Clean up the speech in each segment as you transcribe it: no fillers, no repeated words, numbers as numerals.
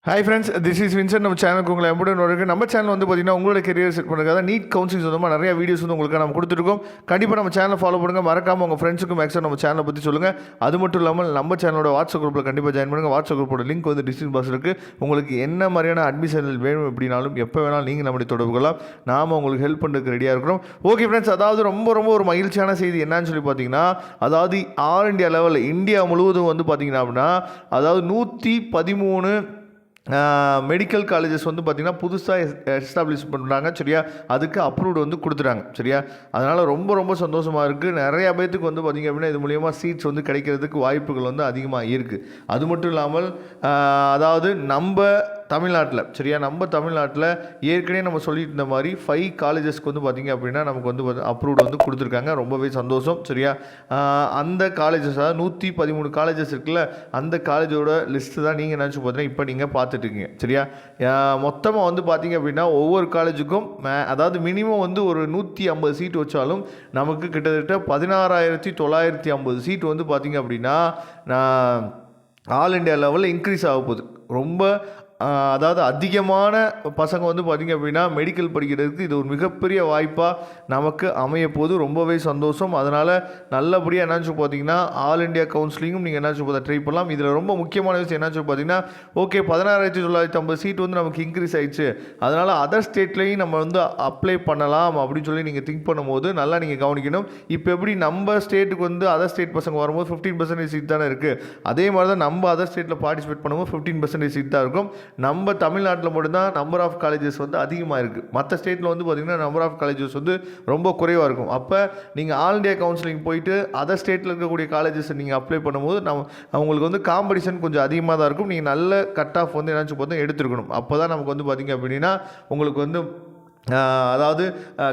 Hi friends, this is Vincent. நம்ம சேனலுக்கு உங்களை எம்புடன் இருக்குது. நம்ம சேனல் வந்து பார்த்தீங்கன்னா உங்களோட கெரியர் செட் பண்ணுறதுக்காக நீட் கவுன்சிலிங் சொந்தமாக நிறைய வீடியோஸ் வந்து உங்களுக்கு நம்ம கொடுத்துருக்கோம். கண்டிப்பாக நம்ம சேனலை ஃபாலோ பண்ணுங்கள். மறக்காமல் உங்கள் ஃப்ரெண்ட்ஸுக்கும் மேக்ஸிமம் நம்ம சேனலை பற்றி சொல்லுங்கள். அது மட்டும் இல்லாமல் நம்ம சேனலோட வாட்ஸ்அப் குரூப்பில் கண்டிப்பாக ஜாயின் பண்ணுங்கள். வாட்ஸ்அப் குரூப்போட லிங்க் வந்து டிஸ்கிரிப்ஷன் பாக்ஸ் இருக்குது. உங்களுக்கு என்ன மாதிரியான அட்மிஷன் வேணும் எப்படினாலும் எப்போ வேணாலும் நீங்கள் நம்மளை தொடர்பு கொள்ளலாம். நாம் உங்களுக்கு ஹெல்ப் பண்ணுறதுக்கு ரெடியாக இருக்கிறோம். ஓகே ஃப்ரெண்ட்ஸ், அதாவது ரொம்ப ஒரு மகிழ்ச்சியான செய்தி என்னன்னு சொல்லி பார்த்தீங்கன்னா, அதாவது ஆல் இண்டியா லெவலில் இந்தியா முழுவதும் வந்து பார்த்தீங்கன்னா அப்படின்னா, அதாவது 113 மெடிக்கல் காலேஜஸ் வந்து பார்த்திங்கன்னா புதுசாக எஸ்டாப்ளிஷ் பண்ணுறாங்க. சரியா, அதுக்கு அப்ரூவ்டு வந்து கொடுத்துட்டாங்க. சரியா, அதனால் ரொம்ப சந்தோஷமாக இருக்குது. நிறையா பேர்த்துக்கு வந்து பார்த்திங்க அப்படின்னா இது மூலிமா சீட்ஸ் வந்து கிடைக்கிறதுக்கு வாய்ப்புகள் வந்து அதிகமாக இருக்குது. அது மட்டும் இல்லாமல் அதாவது நம்ம தமிழ்நாட்டில் நம்ம தமிழ்நாட்டில் ஏற்கனவே நம்ம சொல்லிட்டு இருந்த மாதிரி 5 காலேஜஸ்க்கு வந்து பார்த்திங்க அப்படின்னா நமக்கு வந்து அப்ரூவ்டு வந்து கொடுத்துருக்காங்க. ரொம்பவே சந்தோஷம். சரியா, அந்த காலேஜஸ் அதாவது 113 காலேஜஸ் இருக்குல்ல, அந்த காலேஜோட லிஸ்ட்டு தான் நீங்கள் நினச்சி பார்த்தீங்கன்னா இப்போ நீங்கள் பார்த்துட்ருக்கீங்க. சரியா, மொத்தமாக வந்து பார்த்திங்க அப்படின்னா ஒவ்வொரு காலேஜுக்கும் அதாவது மினிமம் வந்து ஒரு 150 சீட் வச்சாலும் நமக்கு கிட்டத்தட்ட 16,950 சீட் வந்து பார்த்திங்க அப்படின்னா ஆல் இண்டியா லெவலில் இன்க்ரீஸ் ஆக போகுது. ரொம்ப அதாவது அதிகமான பசங்க வந்து பார்த்திங்க அப்படின்னா மெடிக்கல் படிக்கிறதுக்கு இது ஒரு மிகப்பெரிய வாய்ப்பாக நமக்கு அமைய போது. ரொம்பவே சந்தோஷம். அதனால் நல்லபடியாக என்னாச்சு பார்த்தீங்கன்னா ஆல் இண்டியா கவுன்சிலிங்கும் நீங்கள் என்னாச்சு பார்த்தா ட்ரை பண்ணலாம். இதில் ரொம்ப முக்கியமான விஷயம் என்னாச்சு பார்த்தீங்கன்னா, ஓகே 16,950 சீட் வந்து நமக்கு இன்க்ரீஸ் ஆகிடுச்சு, அதனால் அதர் ஸ்டேட்லேயும் நம்ம வந்து அப்ளை பண்ணலாம் அப்படின்னு சொல்லி நீங்கள் திங்க் பண்ணும்போது நல்லா நீங்கள் கவனிக்கணும். இப்போ எப்படி நம்ம ஸ்டேட்டுக்கு வந்து அதர் ஸ்டேட் பசங்க வரும்போது 15% சீட் தானே இருக்குது, அதே மாதிரி தான் நம்ம அதர் ஸ்டேட்டில் பார்ட்டிசிபேட் பண்ணும்போது 15% சீட் தான் இருக்கும். நம்ம தமிழ்நாட்டில் மட்டும்தான் நம்பர் ஆஃப் காலேஜஸ் வந்து அதிகமாக இருக்குது. மற்ற ஸ்டேட்டில் வந்து பார்த்திங்கன்னா நம்பர் ஆஃப் காலேஜஸ் வந்து ரொம்ப குறைவாக இருக்கும். அப்போ நீங்கள் ஆல் இண்டியா கவுன்சிலிங் போயிட்டு அதர் ஸ்டேட்டில் இருக்கக்கூடிய காலேஜஸ் நீங்கள் அப்ளை பண்ணும்போது அவங்களுக்கு வந்து காம்படிஷன் கொஞ்சம் அதிகமாக தான் இருக்கும். நீங்கள் நல்ல கட் ஆஃப் வந்து என்னாச்சு பார்த்தா எடுத்துருக்கணும். அப்போ தான் நமக்கு வந்து பார்த்திங்க அப்படின்னா உங்களுக்கு வந்து அதாவது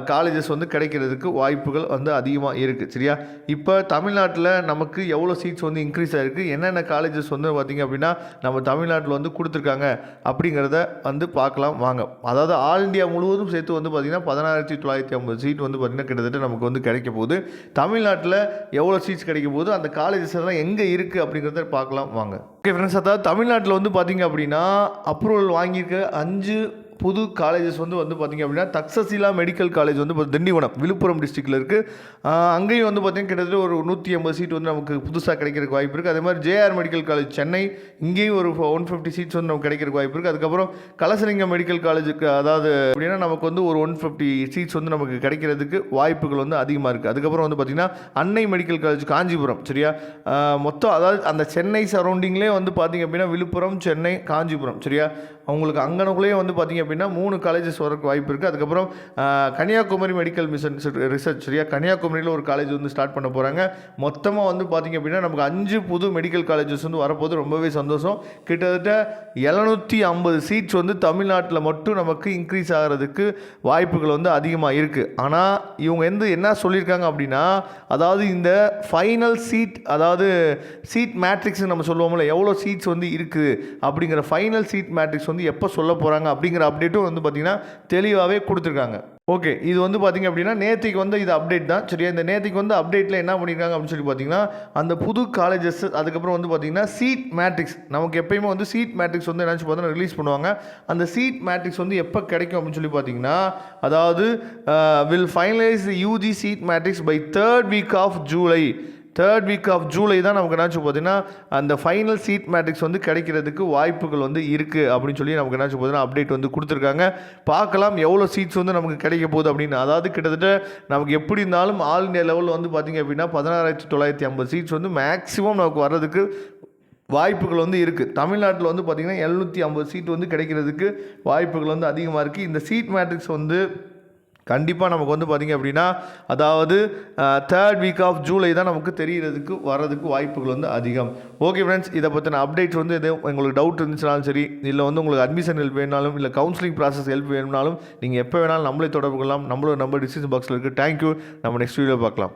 காலேஜஸ் வந்து கிடைக்கிறதுக்கு வாய்ப்புகள் வந்து அதிகமாக இருக்குது. சரியா, இப்போ தமிழ்நாட்டில் நமக்கு எவ்வளோ சீட்ஸ் வந்து இன்க்ரீஸ் ஆகிருக்கு, என்னென்ன காலேஜஸ் வந்து பார்த்திங்க அப்படின்னா நம்ம தமிழ்நாட்டில் வந்து கொடுத்துருக்காங்க அப்படிங்கிறத வந்து பார்க்கலாம் வாங்க. அதாவது ஆல் இண்டியா முழுவதும் சேர்த்து வந்து பார்த்திங்கன்னா 16,950 சீட் வந்து பார்த்திங்கன்னா கிட்டத்தட்ட நமக்கு வந்து கிடைக்க போகுது. தமிழ்நாட்டில் எவ்வளோ சீட்ஸ் கிடைக்க போகுது, அந்த காலேஜஸ் எல்லாம் எங்கே இருக்குது அப்படிங்கிறத பார்க்கலாம் வாங்க. ஓகே ஃப்ரெண்ட்ஸ், அதாவது தமிழ்நாட்டில் வந்து பார்த்திங்க அப்படின்னா அப்ரூவல் வாங்கியிருக்க 5 புது காலேஜஸ் வந்து பார்த்திங்க அப்படின்னா தக்சசீலா மெடிக்கல் காலேஜ் வந்து திண்டிவனம் விழுப்புரம் டிஸ்ட்ரிக்டில் இருக்குது. அங்கேயும் வந்து பார்த்திங்கன்னா கிட்டத்தட்ட ஒரு 150 சீட் வந்து நமக்கு புதுசாக கிடைக்கிறதுக்கு வாய்ப்பு இருக்குது. அதே மாதிரி ஜேஆர் மெடிக்கல் காலேஜ் சென்னை, இங்கேயும் ஒரு 150 சீட்ஸ் வந்து நமக்கு கிடைக்கிறதுக்கு வாய்ப்பு இருக்குது. அதுக்கப்புறம் கலசலிங்கம் மெடிக்கல் காலேஜுக்கு அதாவது அப்படின்னா நமக்கு வந்து ஒரு 150 சீட்ஸ் வந்து நமக்கு கிடைக்கிறதுக்கு வாய்ப்புகள் வந்து அதிகமாக இருக்குது. அதுக்கப்புறம் வந்து பார்த்திங்கன்னா அன்னை மெடிக்கல் காலேஜ் காஞ்சிபுரம். சரியா, மொத்தம் அதாவது அந்த சென்னை சரௌண்டிங்லேயே வந்து பார்த்திங்க அப்படின்னா விழுப்புரம், சென்னை, காஞ்சிபுரம். சரியா, அவங்களுக்கு அங்கனக்குள்ளேயே வந்து பார்த்திங்க அப்படின்னா 3 காலேஜஸ் வரக்கு வாய்ப்பு இருக்குது. அதுக்கப்புறம் கன்னியாகுமரி மெடிக்கல் மிஷன் ரிசர்ச். சரியா, கன்னியாகுமரியில் ஒரு காலேஜ் வந்து ஸ்டார்ட் பண்ண போகிறாங்க. மொத்தமாக வந்து பார்த்திங்க அப்படின்னா நமக்கு 5 புது மெடிக்கல் காலேஜஸ் வந்து வரப்போது. ரொம்பவே சந்தோஷம். கிட்டத்தட்ட 750 சீட்ஸ் வந்து தமிழ்நாட்டில் மட்டும் நமக்கு இன்க்ரீஸ் ஆகிறதுக்கு வாய்ப்புகள் வந்து அதிகமாக இருக்குது. ஆனால் இவங்க என்ன சொல்லியிருக்காங்க அப்படின்னா, அதாவது இந்த ஃபைனல் சீட் அதாவது சீட் மேட்ரிக்ஸ் நம்ம சொல்லுவோம்ல, எவ்வளோ சீட்ஸ் வந்து இருக்குது அப்படிங்கிற ஃபைனல் சீட் மேட்ரிக்ஸ் வந்து எப்போ சொல்ல போகிறாங்க அப்படிங்கிற அப்டேட்டும் வந்து பார்த்திங்கன்னா தெளிவாகவே கொடுத்துருக்காங்க. ஓகே, இது வந்து பார்த்திங்க அப்படின்னா நேற்றுக்கு வந்து இது அப்டேட் தான். சரியா, இந்த நேற்றுக்கு வந்து அப்டேட்டில் என்ன பண்ணியிருக்காங்க அப்படின்னு சொல்லி பார்த்திங்கன்னா, அந்த புது காலேஜஸ் அதுக்கப்புறம் வந்து பார்த்திங்கன்னா சீட் மேட்ரிக்ஸ் நமக்கு எப்பயுமே வந்து சீட் மேட்ரிக்ஸ் வந்து என்னாச்சு பார்த்தீங்கன்னா ரிலீஸ் பண்ணுவாங்க. அந்த சீட் மேட்ரிக்ஸ் வந்து எப்போ கிடைக்கும் அப்படின்னு சொல்லி பார்த்திங்கன்னா, அதாவது will finalise UG seat matrix by 3rd week of July தான் நமக்கு என்னாச்சு பார்த்தீங்கன்னா அந்த ஃபைனல் சீட் மேட்ரிக்ஸ் வந்து கிடைக்கிறதுக்கு வாய்ப்புகள் வந்து இருக்குது அப்படின்னு சொல்லி நமக்கு என்னாச்சு பார்த்தீங்கன்னா அப்டேட் வந்து கொடுத்துருக்காங்க. பார்க்கலாம் எவ்வளோ சீட்ஸ் வந்து நமக்கு கிடைக்க போகுது அப்படின்னு. அதாவது கிட்டத்தட்ட நமக்கு எப்படி இருந்தாலும் ஆல் இண்டியா லெவலில் வந்து பார்த்திங்க அப்படின்னா 16,950 சீட்ஸ் வந்து மேக்ஸிமம் நமக்கு வர்றதுக்கு வாய்ப்புகள் வந்து இருக்குது. தமிழ்நாட்டில் வந்து பார்த்திங்கன்னா 750 சீட் வந்து கிடைக்கிறதுக்கு வாய்ப்புகள் வந்து அதிகமாக இருக்குது. இந்த சீட் மேட்ரிக்ஸ் வந்து கண்டிப்பாக நமக்கு வந்து பார்த்திங்க அப்படின்னா அதாவது 3rd week of ஜூலை தான் நமக்கு தெரியறதுக்கு வர்றதுக்கு வாய்ப்புகள் வந்து அதிகம். ஓகே ஃப்ரெண்ட்ஸ், இதை பற்றின அப்டேட்ஸ் வந்து எதுவும் உங்களுக்கு டவுட் இருந்துச்சுனாலும் சரி, இல்லை வந்து உங்களுக்கு அட்மிஷன் ஹெல்ப் வேணாலும், இல்லை கவுன்சிலிங் ப்ராசஸ் ஹெல்ப் வேணும்னாலும் நீங்கள் எப்போ வேணாலும் நம்மளே தொடர்பு கொள்ளலாம். நம்மளோட நம்பர் டிஸ்கிரிப்ஷன் பாக்ஸில் இருக்குது. தேங்க்யூ. நம்ம நெக்ஸ்ட் வீடியோ பார்க்கலாம்.